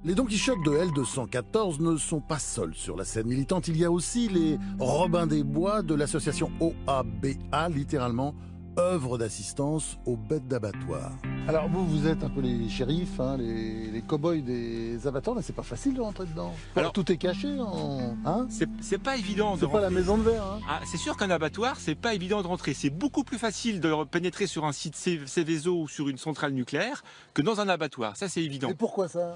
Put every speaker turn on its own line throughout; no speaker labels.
Les Don Quichotte de L214 ne sont pas seuls sur la scène militante. Il y a aussi les Robins des Bois de l'association OABA, littéralement œuvre d'assistance aux bêtes d'abattoir. Alors vous êtes un peu les shérifs, hein, les cow-boys des abattoirs, mais c'est pas facile de rentrer dedans. Alors tout est caché, hein.
C'est pas évident de
rentrer. C'est pas la maison de verre. Hein.
Ah, c'est sûr qu'un abattoir, c'est pas évident de rentrer. C'est beaucoup plus facile de pénétrer sur un site Céveso ou sur une centrale nucléaire que dans un abattoir. Ça, c'est évident.
Et pourquoi ça?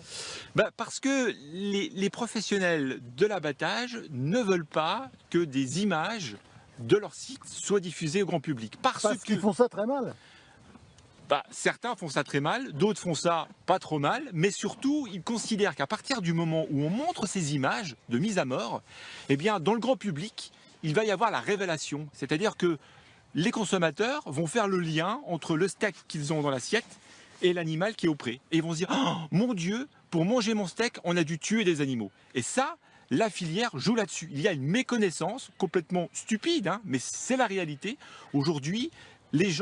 Parce que les professionnels de l'abattage ne veulent pas que des images de leur site soient diffusées au grand public.
Parce qu'ils font ça très mal.
Certains font ça très mal, d'autres font ça pas trop mal, mais surtout, ils considèrent qu'à partir du moment où on montre ces images de mise à mort, eh bien, dans le grand public, il va y avoir la révélation. C'est-à-dire que les consommateurs vont faire le lien entre le steak qu'ils ont dans l'assiette et l'animal qui est au pré. Et ils vont se dire, oh, mon Dieu, pour manger mon steak, on a dû tuer des animaux. Et ça, la filière joue là-dessus. Il y a une méconnaissance complètement stupide, hein, mais c'est la réalité. Aujourd'hui, les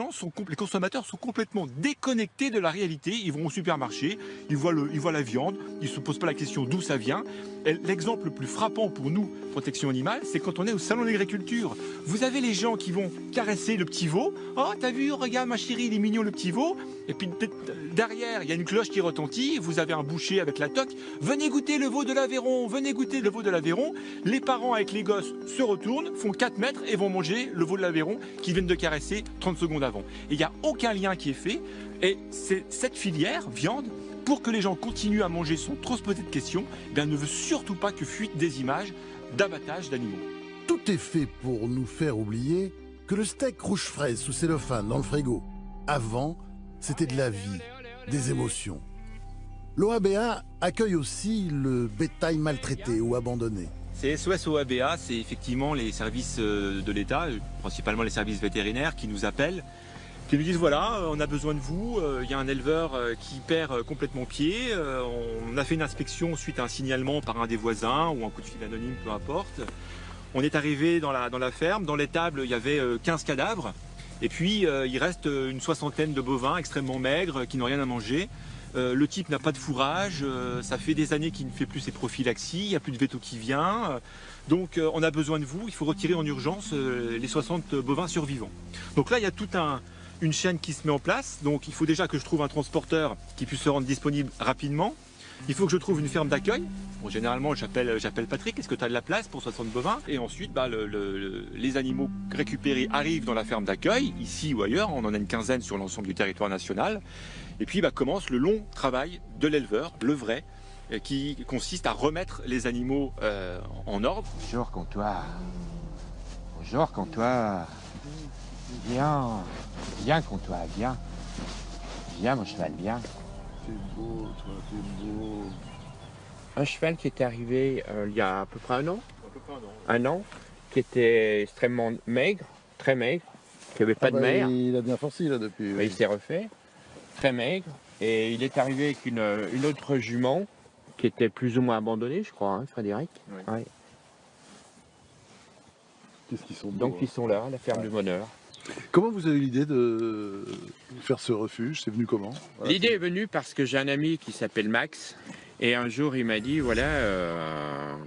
consommateurs sont complètement déconnectés de la réalité. Ils vont au supermarché, ils voient la viande, ils ne se posent pas la question d'où ça vient. L'exemple le plus frappant pour nous, protection animale, c'est quand on est au salon de l'agriculture. Vous avez les gens qui vont caresser le petit veau. Oh, t'as vu, regarde ma chérie, il est mignon le petit veau. Et puis derrière, il y a une cloche qui retentit. Vous avez un boucher avec la toque. Venez goûter le veau de l'Aveyron, venez goûter le veau de l'Aveyron. Les parents avec les gosses se retournent, font 4 mètres et vont manger le veau de l'Aveyron qu'ils viennent de caresser 30 secondes avant. Et il n'y a aucun lien qui est fait. Et c'est cette filière, viande, pour que les gens continuent à manger sans trop se poser de questions, eh bien, ne veut surtout pas que fuitent des images d'abattage d'animaux.
Tout est fait pour nous faire oublier que le steak rouge fraise sous cellophane dans le frigo, avant, c'était de la vie, des émotions. L'OABA accueille aussi le bétail maltraité ou abandonné.
C'est SOS OABA, c'est effectivement les services de l'État, principalement les services vétérinaires, qui nous appellent, qui nous disent voilà, on a besoin de vous, il y a un éleveur qui perd complètement pied, on a fait une inspection suite à un signalement par un des voisins ou un coup de fil anonyme, peu importe. On est arrivé dans la ferme, dans l'étable il y avait 15 cadavres, et puis il reste une soixantaine de bovins extrêmement maigres qui n'ont rien à manger. Le type n'a pas de fourrage, ça fait des années qu'il ne fait plus ses prophylaxies, il n'y a plus de véto qui vient. Donc on a besoin de vous, il faut retirer en urgence les 60 bovins survivants. Donc là il y a toute une chaîne qui se met en place, donc il faut déjà que je trouve un transporteur qui puisse se rendre disponible rapidement. Il faut que je trouve une ferme d'accueil. Bon, généralement j'appelle Patrick, est-ce que tu as de la place pour 60 bovins? Et ensuite les animaux récupérés arrivent dans la ferme d'accueil, ici ou ailleurs, on en a une quinzaine sur l'ensemble du territoire national. Et puis commence le long travail de l'éleveur, le vrai, qui consiste à remettre les animaux en ordre.
Bonjour comptoir. Bonjour comptoir. Viens comptoir, viens. Viens mon cheval, viens.
T'es beau, toi, t'es beau.
Un cheval qui est arrivé il y a à peu près un an.
À peu près
un an, qui était extrêmement maigre, très maigre, qui n'avait pas de mère.
Il a bien forci là depuis.
Mais il s'est refait, très maigre. Et il est arrivé avec une autre jument qui était plus ou moins abandonnée, je crois, hein, Frédéric.
Oui.
Ouais.
Qu'est-ce qu'ils sont beaux,
Donc ils sont là, la ferme du bonheur.
Comment vous avez eu l'idée de faire ce refuge? C'est venu comment?
L'idée est venue parce que j'ai un ami qui s'appelle Max. Et un jour il m'a dit, voilà,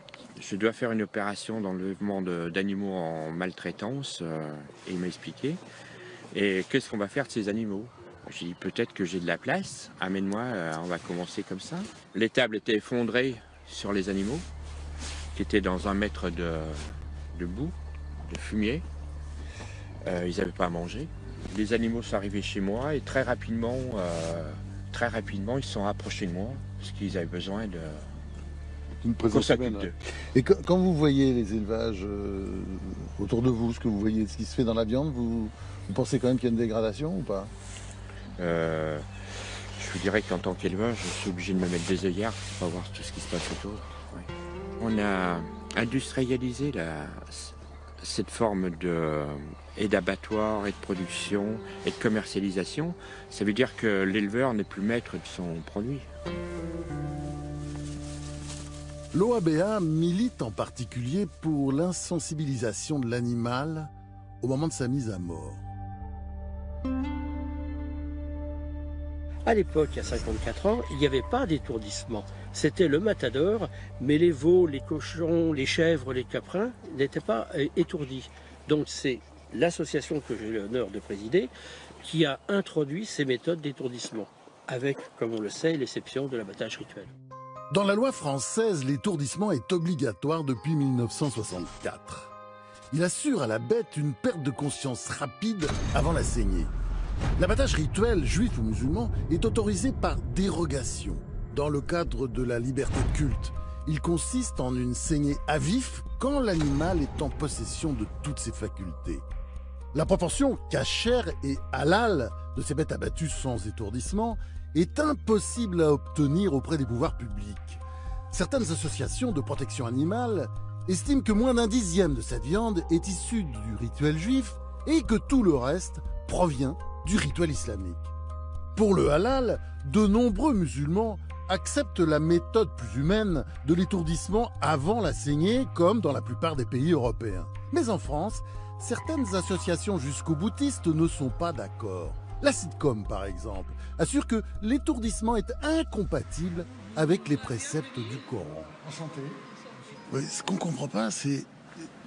je dois faire une opération d'enlèvement d'animaux en maltraitance. Et il m'a expliqué. Et qu'est-ce qu'on va faire de ces animaux? J'ai dit, peut-être que j'ai de la place, amène-moi, on va commencer comme ça. L'étable était effondrée sur les animaux, qui étaient dans 1 mètre de boue, de fumier. Ils n'avaient pas à manger. Les animaux sont arrivés chez moi et très rapidement, ils se sont rapprochés de moi, parce qu'ils avaient besoin qu'on s'occupe d'eux.
Et quand vous voyez les élevages autour de vous, ce que vous voyez, ce qui se fait dans la viande, vous pensez quand même qu'il y a une dégradation ou pas?
Je vous dirais qu'en tant qu'éleveur, je suis obligé de me mettre des œillères pour voir tout ce qui se passe autour. Ouais. On a industrialisé cette forme d'abattoir et de production et de commercialisation. Ça veut dire que l'éleveur n'est plus maître de son produit.
L'OABA milite en particulier pour l'insensibilisation de l'animal au moment de sa mise à mort.
À l'époque, il y a 54 ans, il n'y avait pas d'étourdissement. C'était le matador, mais les veaux, les cochons, les chèvres, les caprins n'étaient pas étourdis. Donc c'est l'association que j'ai l'honneur de présider qui a introduit ces méthodes d'étourdissement, avec, comme on le sait, l'exception de l'abattage rituel.
Dans la loi française, l'étourdissement est obligatoire depuis 1964. Il assure à la bête une perte de conscience rapide avant la saignée. L'abattage rituel, juif ou musulman, est autorisé par dérogation, dans le cadre de la liberté de culte. Il consiste en une saignée à vif quand l'animal est en possession de toutes ses facultés. La proportion cachère et halal de ces bêtes abattues sans étourdissement est impossible à obtenir auprès des pouvoirs publics. Certaines associations de protection animale estiment que moins d'un dixième de cette viande est issue du rituel juif et que tout le reste provient du rituel islamique. Pour le halal, de nombreux musulmans acceptent la méthode plus humaine de l'étourdissement avant la saignée, comme dans la plupart des pays européens. Mais en France, certaines associations jusqu'au-boutistes ne sont pas d'accord. La Sitcom, par exemple, assure que l'étourdissement est incompatible avec les préceptes du Coran.
Enchanté.
Oui, ce qu'on ne comprend pas, c'est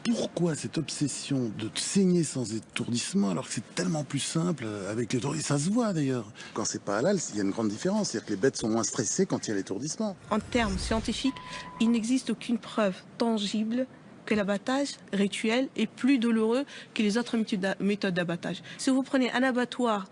pourquoi cette obsession de saigner sans étourdissement alors que c'est tellement plus simple avec l'étourdissement. Ça se voit d'ailleurs. Quand c'est pas halal, il y a une grande différence. C'est-à-dire que les bêtes sont moins stressées quand il y a l'étourdissement.
En termes scientifiques, il n'existe aucune preuve tangible que l'abattage rituel est plus douloureux que les autres méthodes d'abattage. Si vous prenez un abattoir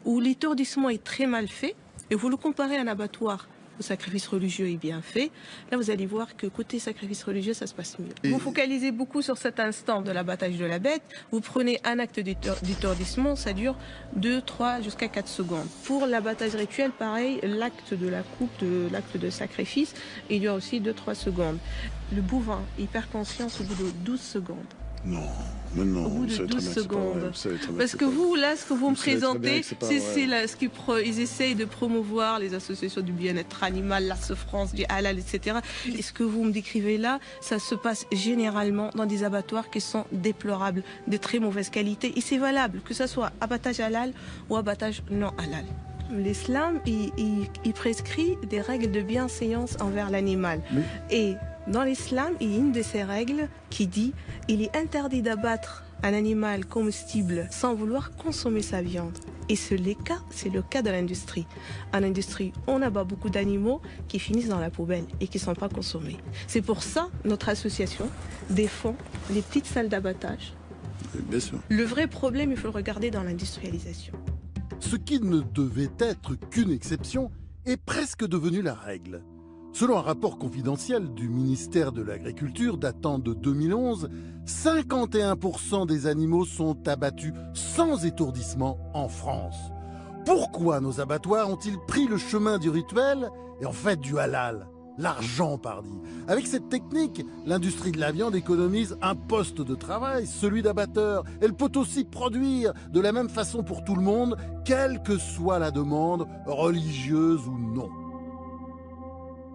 où l'étourdissement est très mal fait et vous le comparez à un abattoir où le sacrifice religieux est bien fait, là vous allez voir que côté sacrifice religieux, ça se passe mieux. Vous focalisez beaucoup sur cet instant de l'abattage de la bête, vous prenez un acte d'étourdissement, ça dure 2, 3 jusqu'à 4 secondes. Pour l'abattage rituel, pareil, l'acte de la coupe, l'acte de sacrifice, il dure aussi 2-3 secondes. Le bouvain, il perd conscience au bout de 12 secondes.
Non, mais non,
au bout de 12 secondes. Parce que vous, là, ce que vous me présentez, c'est ce qu'ils essayent de promouvoir, les associations du bien-être animal, la souffrance, du halal, etc. Et ce que vous me décrivez là, ça se passe généralement dans des abattoirs qui sont déplorables, de très mauvaise qualité. Et c'est valable, que ce soit abattage halal ou abattage non halal. L'islam, il prescrit des règles de bienséance envers l'animal. Et dans l'islam, il y a une de ces règles qui dit il est interdit d'abattre un animal comestible sans vouloir consommer sa viande. Et c'est le cas de l'industrie. En industrie, on abat beaucoup d'animaux qui finissent dans la poubelle et qui ne sont pas consommés. C'est pour ça que notre association défend les petites salles d'abattage.
Bien sûr.
Le vrai problème, il faut le regarder dans l'industrialisation.
Ce qui ne devait être qu'une exception est presque devenu la règle. Selon un rapport confidentiel du ministère de l'Agriculture datant de 2011, 51% des animaux sont abattus sans étourdissement en France. Pourquoi nos abattoirs ont-ils pris le chemin du rituel et en fait du halal? L'argent, pardi. Avec cette technique, l'industrie de la viande économise un poste de travail, celui d'abatteur. Elle peut aussi produire de la même façon pour tout le monde, quelle que soit la demande, religieuse ou non.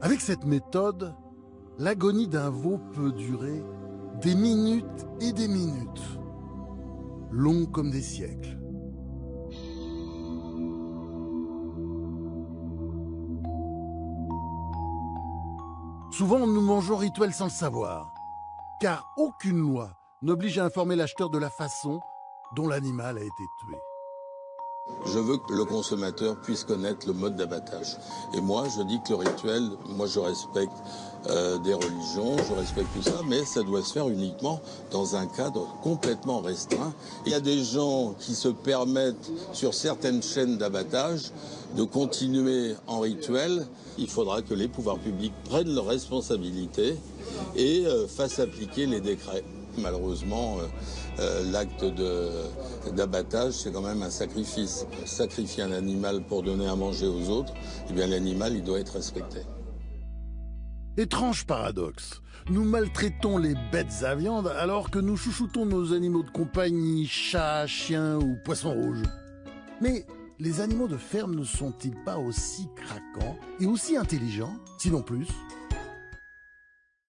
Avec cette méthode, l'agonie d'un veau peut durer des minutes et des minutes, longs comme des siècles. Souvent, nous mangeons rituel sans le savoir, car aucune loi n'oblige à informer l'acheteur de la façon dont l'animal a été tué.
Je veux que le consommateur puisse connaître le mode d'abattage. Et moi, je dis que le rituel, moi je respecte des religions, je respecte tout ça, mais ça doit se faire uniquement dans un cadre complètement restreint. Il y a des gens qui se permettent, sur certaines chaînes d'abattage, de continuer en rituel. Il faudra que les pouvoirs publics prennent leurs responsabilités et fassent appliquer les décrets. Malheureusement, l'acte d'abattage, c'est quand même un sacrifice. Sacrifier un animal pour donner à manger aux autres, eh bien l'animal, il doit être respecté.
Étrange paradoxe. Nous maltraitons les bêtes à viande alors que nous chouchoutons nos animaux de compagnie, chats, chiens ou poissons rouges. Mais les animaux de ferme ne sont-ils pas aussi craquants et aussi intelligents, sinon plus ?